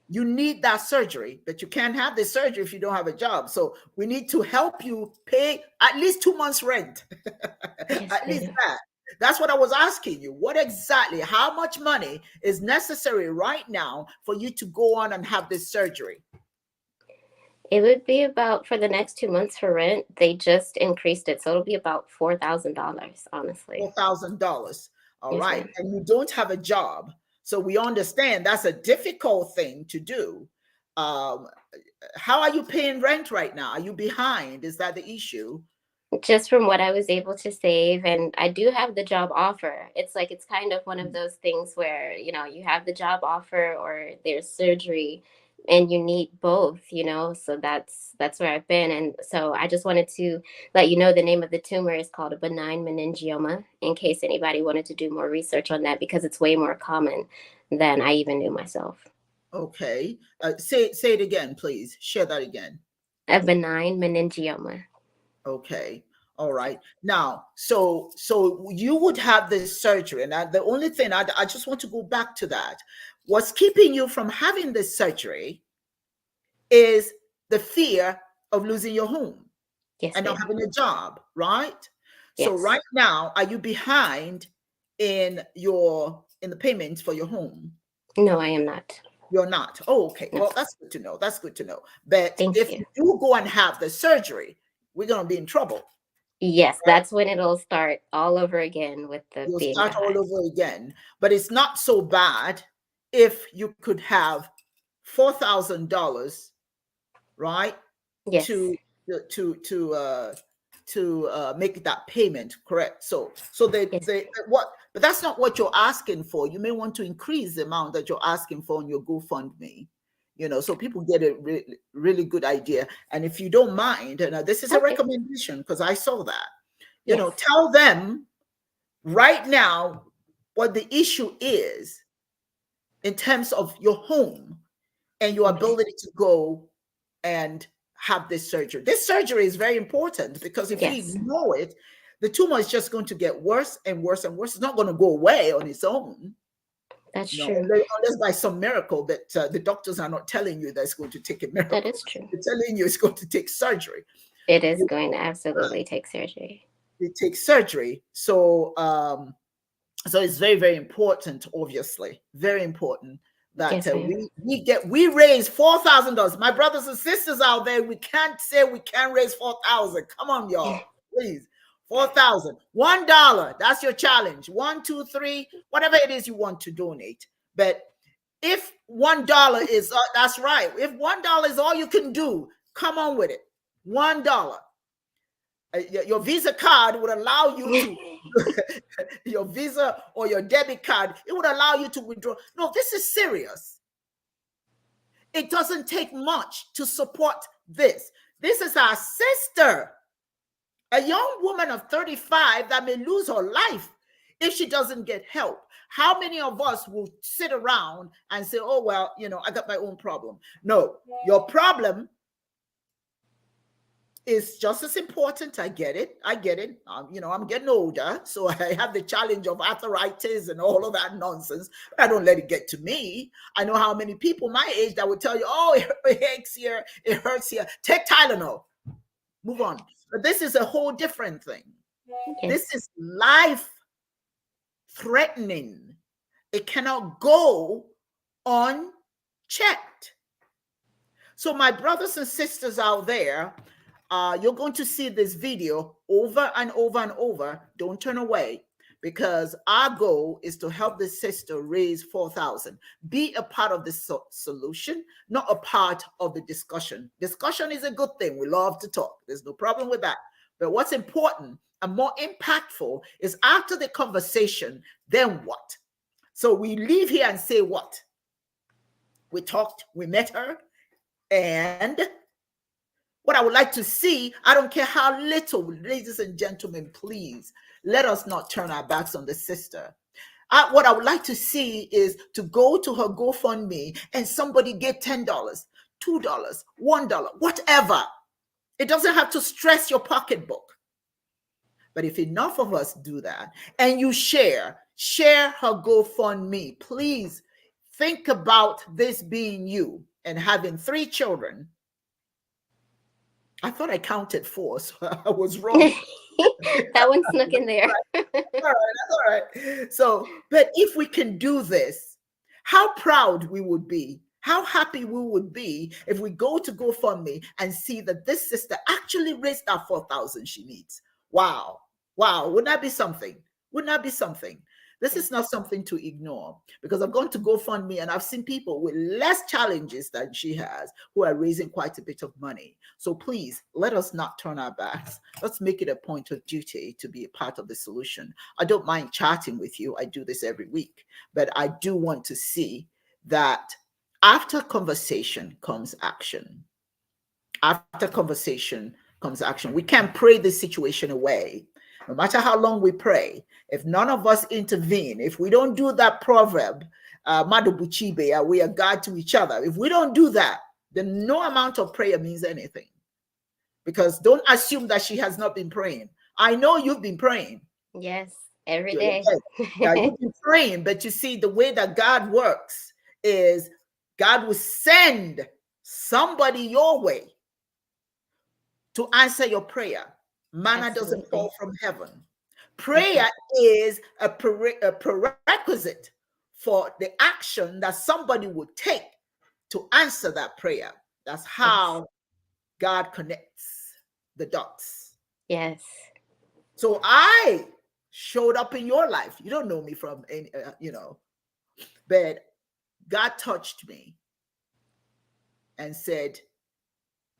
You need that surgery, but you can't have the surgery if you don't have a job. So we need to help you pay at least 2 months rent. Yes, At least ma'am. that. That's what I was asking you. What exactly, how much money is necessary right now for you to go on and have this surgery? It would be about for the next 2 months for rent. They just increased it, so it'll be about $4,000, honestly. $4,000. All Yes, right. ma'am. And you don't have a job. So we understand that's a difficult thing to do. Um, how are you paying rent right now? Are you behind? Is that the issue? Just from what I was able to save, and I do have the job offer. It's like it's kind of one of those things where, you have the job offer or there's surgery and you need both, so that's where I've been. And so I just wanted to let you know the name of the tumor is called a benign meningioma, in case anybody wanted to do more research on that, because it's way more common than I even knew myself. Okay. Say it again, please. Share that again. A benign meningioma. Okay. All right. Now, so you would have this surgery, and the only thing I just want to go back to that. What's keeping you from having this surgery is the fear of losing your home Yes, and not ma'am. having a job, right? So Yes. right now, are you behind in the payments for your home? No, I am not. You're not. Oh, okay. No. Well, that's good to know. That's good to know. But Thank if you. you do go and have the surgery, we're going to be in trouble. Yes, that's when it'll start all over again with the You'll being start all behind. over again. But it's not so bad if you could have $4,000, right? Yes. To make that payment, correct? So Yes. they what? But that's not what you're asking for. You may want to increase the amount that you're asking for on your GoFundMe. So people get a really good idea. And if you don't mind, and this is a Okay. recommendation because I saw that. Yes. Tell them right now what the issue is in terms of your home and your Okay. ability to go and have this surgery. This surgery is very important because if you Yes. ignore it, the tumor is just going to get worse and worse and worse. It's not going to go away on its own. That's No, true. unless by some miracle that the doctors are not telling you that's going to take a That miracle. is true. They're telling you it's going to take surgery. It is You going to know, absolutely take surgery. it takes surgery. So it's very, very important, obviously, very important that Yes, ma'am. we raise $4,000. My brothers and sisters out there, we can't say we can't raise 4,000. Come on, y'all, please. 4,000. $1. That's your challenge. 1, 2, 3, whatever it is you want to donate. But if $1 is that's right. If $1 is all you can do, come on with it. $1. Your Visa card would allow you to your Visa or your debit card, it would allow you to withdraw. No, this is serious. It doesn't take much to support this. This is our sister, a young woman of 35 that may lose her life if she doesn't get help. How many of us will sit around and say, oh, well, I got my own problem? No, your problem is just as important. I get it. I'm getting older, so I have the challenge of arthritis and all of that nonsense. But I don't let it get to me. I know how many people my age that would tell you, "Oh, it aches here, it hurts here. Take Tylenol, move on." But this is a whole different thing. This Yes. is life threatening. It cannot go unchecked. So, my brothers and sisters out there, you're going to see this video over and over and over. Don't turn away, because our goal is to help the sister raise 4,000. Be a part of the solution, not a part of the discussion. Discussion is a good thing. We love to talk. There's no problem with that. But what's important and more impactful is after the conversation, then what? So we leave here and say what? We talked, we met her, and what I would like to see, I don't care how little, ladies and gentlemen, please, let us not turn our backs on the sister. What I would like to see is to go to her GoFundMe and somebody get $10, $2, $1, whatever. It doesn't have to stress your pocketbook. But if enough of us do that and you share her GoFundMe, please think about this being you and having 3 children. I thought I counted 4, so I was wrong. That one snuck in there. All right, that's all right. So, but if we can do this, how proud we would be, how happy we would be if we go to GoFundMe and see that this sister actually raised that 4,000 she needs. Wow. Wow. Wouldn't that be something? Wouldn't that be something? This is not something to ignore, because I've gone to GoFundMe and I've seen people with less challenges than she has who are raising quite a bit of money. So please, let us not turn our backs. Let's make it a point of duty to be a part of the solution. I don't mind chatting with you. I do this every week, but I do want to see that after conversation comes action. After conversation comes action. We can't pray this situation away. No matter how long we pray, if none of us intervene, if we don't do that proverb, Madubuchibe, we are God to each other. If we don't do that, then no amount of prayer means anything. Because don't assume that she has not been praying. I know you've been praying. Yes, every day. Yeah, you've been praying, but you see, the way that God works is God will send somebody your way to answer your prayer. Manna doesn't fall from heaven. Prayer is a prerequisite for the action that somebody would take to answer that prayer. That's how God connects the dots. Yes. So I showed up in your life. You don't know me from any, but God touched me and said,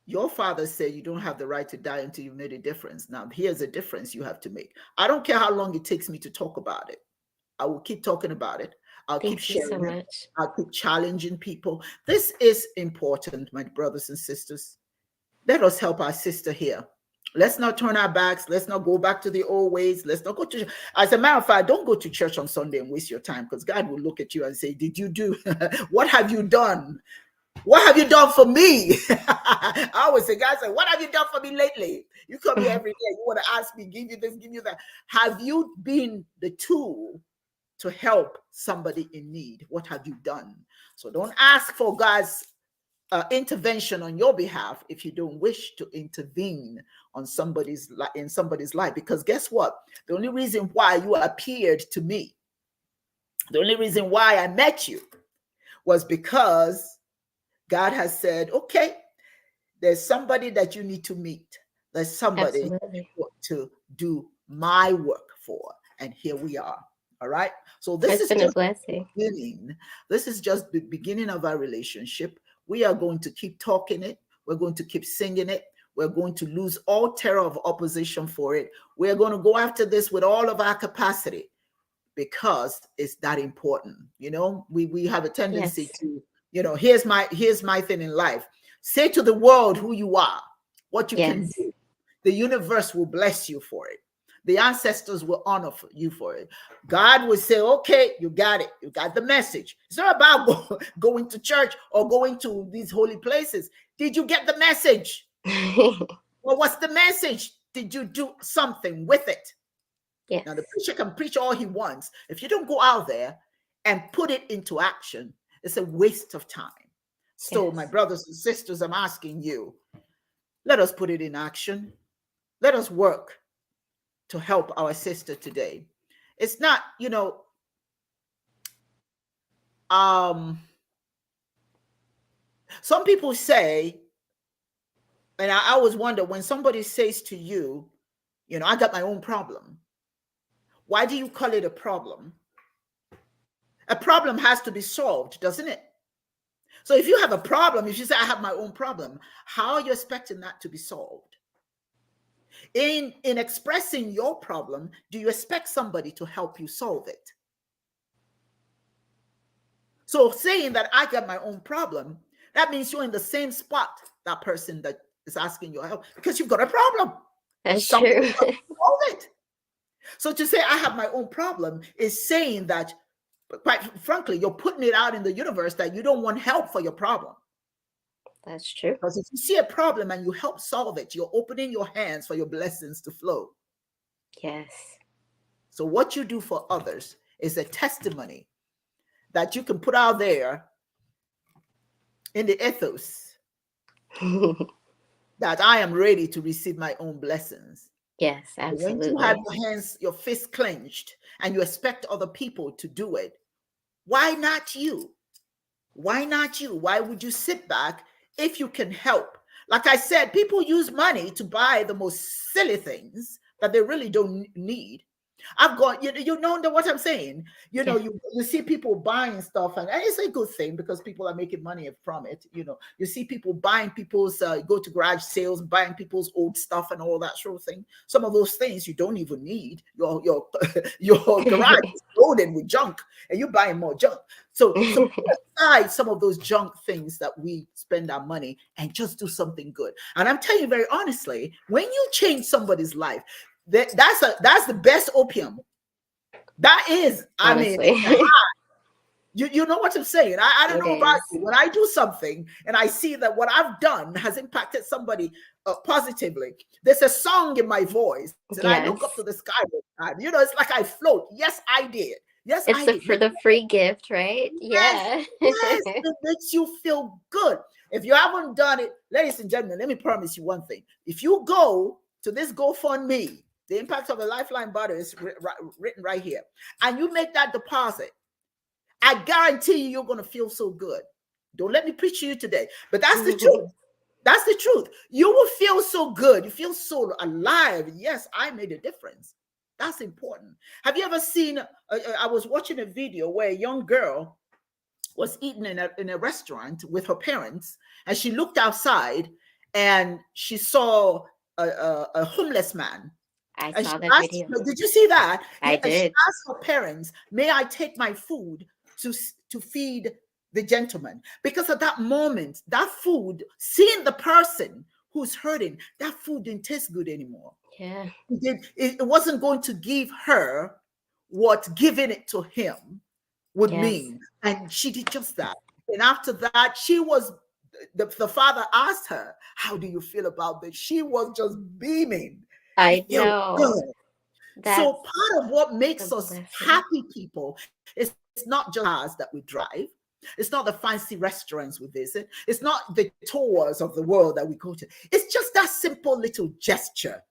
your father said you don't have the right to die until you've made a difference. Now, here's a difference you have to make. I don't care how long it takes me to talk about it. I will keep talking about it. I'll keep sharing so it. much. I'll keep challenging people. This is important, my brothers and sisters. Let us help our sister here. Let's not turn our backs. Let's not go back to the old ways. Let's not go to, as a matter of fact, don't go to church on Sunday and waste your time, because God will look at you and say, did you do, what have you done? What have you done for me? I always say, God said, what have you done for me lately? You come here every day. You want to ask me, give you this, give you that. Have you been the tool to help somebody in need? What have you done? So don't ask for God's intervention on your behalf if you don't wish to intervene on in somebody's life. Because guess what? The only reason why you appeared to me, the only reason why I met you was because God has said, okay, there's somebody that you need to meet. There's somebody to do my work for. And here we are. All right. So this is just a blessing. This is just the beginning of our relationship. We are going to keep talking it. We're going to keep singing it. We're going to lose all terror of opposition for it. We're going to go after this with all of our capacity, because it's that important. We have a tendency to, here's my thing in life. Say to the world who you are, what you can do. The universe will bless you for it. The ancestors will honor you for it. God will say, okay, you got it. You got the message. It's not about going to church or going to these holy places. Did you get the message? Well, what's the message? Did you do something with it? Yes. Now, the preacher can preach all he wants. If you don't go out there and put it into action, it's a waste of time. So, my brothers and sisters, I'm asking you, let us put it in action. Let us work to help our sister today. It's not, some people say, and I always wonder, when somebody says to you, I got my own problem. Why do you call it a problem? A problem has to be solved, doesn't it? So if you have a problem, if you say, I have my own problem, how are you expecting that to be solved? In expressing your problem, do you expect somebody to help you solve it? So saying that I got my own problem, that means you're in the same spot, that person that is asking your help, because you've got a problem. That's true. Solve it. So to say I have my own problem is saying that, quite frankly, you're putting it out in the universe that you don't want help for your problem. That's true. Because if you see a problem and you help solve it, you're opening your hands for your blessings to flow. Yes. So what you do for others is a testimony that you can put out there in the ethos that I am ready to receive my own blessings. Yes, When you have absolutely. your hands, your fists clenched, and you expect other people to do it, why not you? Why not you? Why would you sit back if you can help? Like I said, people use money to buy the most silly things that they really don't need. I've got you know what I'm saying. Yeah. You see people buying stuff, and it's a good thing because people are making money from it. You see people buying people's go to garage sales, buying people's old stuff and all that sort of thing. Some of those things you don't even need. Your your garage is loaded with junk, and you're buying more junk. So put aside some of those junk things that we spend our money and just do something good. And I'm telling you very honestly, when you change somebody's life, that's the best opium. That is, I mean, Honestly. you know what I'm saying. I don't It know about is. you. When I do something and I see that what I've done has impacted somebody positively, there's a song in my voice, and I look up to Yes. the sky. It's like I float. Yes, I did. Yes, It's I did. for the free gift, right? Yes, Yeah. yes, it makes you feel good. If you haven't done it, ladies and gentlemen, let me promise you one thing. If you go to this GoFundMe, the impact of a lifeline body is written right here, and you make that deposit, I guarantee you, you're going to feel so good. Don't let me preach to you today, but that's the truth. That's the truth. You will feel so good. You feel so alive. Yes, I made a difference. That's important. Have you ever seen? I was watching a video where a young girl was eating in a restaurant with her parents, and she looked outside and she saw a homeless man. I And she saw that asked, video. did you see that? I And she did. asked her parents, may I take my food to feed the gentleman? Because at that moment, that food, seeing the person who's hurting, that food didn't taste good anymore. Yeah. It wasn't going to give her what giving it to him would Yes. mean. And she did just that. And after that, the father asked her, how do you feel about this? She was just beaming. It I feels know. good. So That's part of what the makes us blessing. happy people is it's not just cars that we drive. It's not the fancy restaurants we visit. It's not the tours of the world that we go to. It's just that simple little gesture.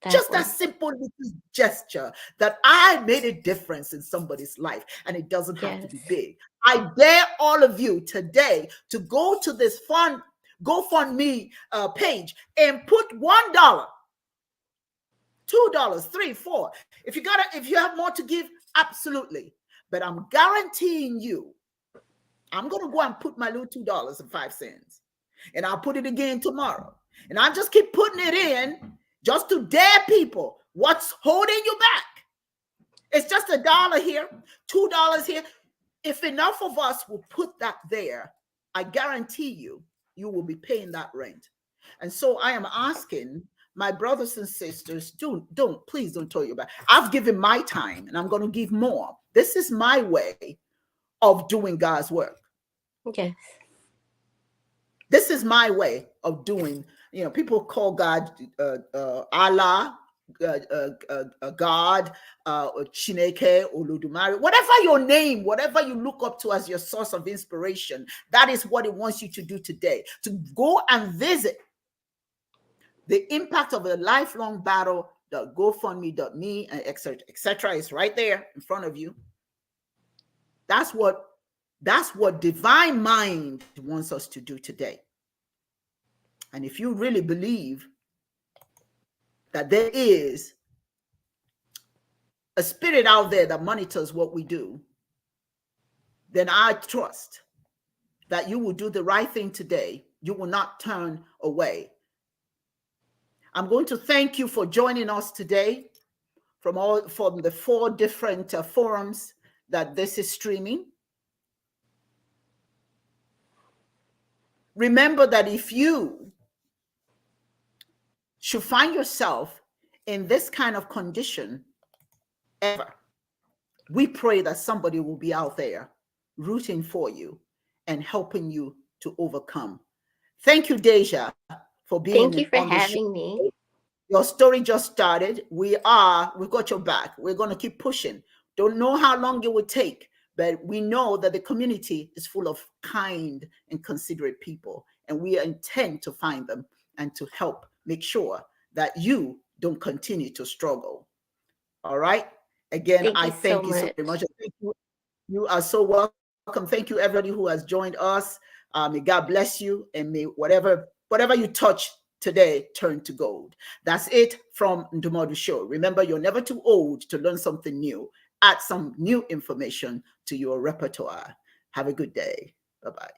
That Just that one. simple little gesture that I made a difference in somebody's life, and it doesn't have to be Yes. big. I dare all of you today to go to this fund GoFundMe page and put $1, $2, three, four. If you have more to give, absolutely. But I'm guaranteeing you, I'm gonna go and put my little $2.05, and I'll put it again tomorrow. And I just keep putting it in just to dare people. What's holding you back? It's just $1 here, $2 here. If enough of us will put that there, I guarantee you, you will be paying that rent. And so I am asking my brothers and sisters, please don't tell you about. I've given my time, and I'm going to give more. This is my way of doing God's work. Yes. This is my way of doing. People call God Allah, God, Chineke, Oludumare, whatever your name, whatever you look up to as your source of inspiration. That is what it wants you to do today. To go and visit the impact of a lifelong battle. GoFundMe.me, and etc. is right there in front of you. That's what Divine Mind wants us to do today. And if you really believe that there is a spirit out there that monitors what we do, then I trust that you will do the right thing today. You will not turn away. I'm going to thank you for joining us today from the 4 different forums that this is streaming. Remember that if you should find yourself in this kind of condition ever, we pray that somebody will be out there rooting for you and helping you to overcome. Thank you, Daisha, for being Thank you for on the show. having me. Your story just started. We've got your back. We're going to keep pushing. Don't know how long it would take, But we know that the community is full of kind and considerate people, and we intend to find them and to help make sure that you don't continue to struggle. All right. Again, Thank I you so thank you so very much. much. Thank you. You are so welcome. Thank you, everybody who has joined us. May God bless you, and may whatever you touch today turn to gold. That's it from Ndumodu Show. Remember, you're never too old to learn something new. Add some new information to your repertoire. Have a good day. Bye bye.